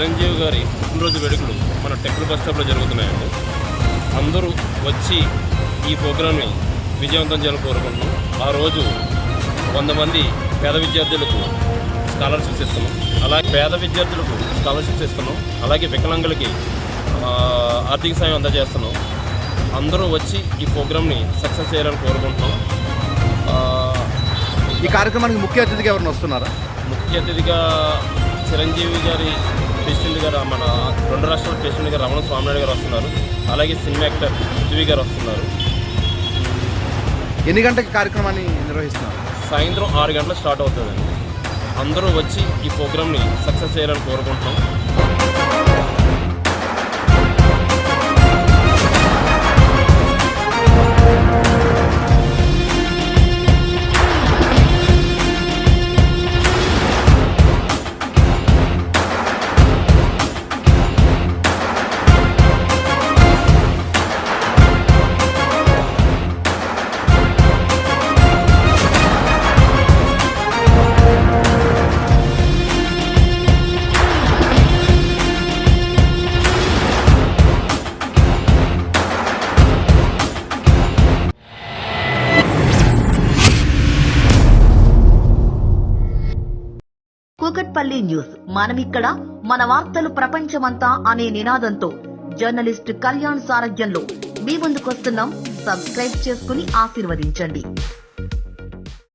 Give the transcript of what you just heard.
చిరంజీవి గారి పుట్టినరోజు వేడుకలు మన టెక్నికల్ బస్ స్టాప్లో జరుగుతున్నాయండి. అందరూ వచ్చి ఈ ప్రోగ్రామ్ని విజయవంతం చేయాలని కోరుకుంటున్నాం. ఆ రోజు 100 మంది పేద విద్యార్థులకు స్కాలర్షిప్స్ ఇస్తున్నాం. అలాగే పేద విద్యార్థులకు స్కాలర్షిప్స్ ఇస్తున్నాం. అలాగే వికలాంగులకి ఆర్థిక సాయం అందజేస్తున్నాం. అందరూ వచ్చి ఈ ప్రోగ్రామ్ని సక్సెస్ చేయాలని కోరుకుంటున్నాం. ఈ కార్యక్రమానికి ముఖ్య అతిథిగా ఎవరైనా వస్తున్నారా? ముఖ్య అతిథిగా చిరంజీవి గారి ప్రెసిడెంట్ గారు, మన 2 రాష్ట్రాల ప్రెసిడెంట్ గారు రమణ స్వామినాయుడు గారు వస్తున్నారు. అలాగే సినిమా యాక్టర్ పృథ్వీ గారు వస్తున్నారు. ఎన్ని గంటలకి కార్యక్రమాన్ని నిర్వహిస్తున్నారు? సాయంత్రం 6 గంటలకు స్టార్ట్ అవుతుందండి. అందరూ వచ్చి ఈ ప్రోగ్రామ్ని సక్సెస్ చేయాలని కోరుకుంటున్నాం. కూకట్పల్లి న్యూస్, మనమిక్కడ మన వార్తలు ప్రపంచమంతా అనే నినాదంతో జర్నలిస్ట్ కళ్యాణ్ సారథ్యంలో మీ ముందుకొస్తున్నాం. సబ్స్క్రైబ్ చేసుకుని ఆశీర్వదించండి.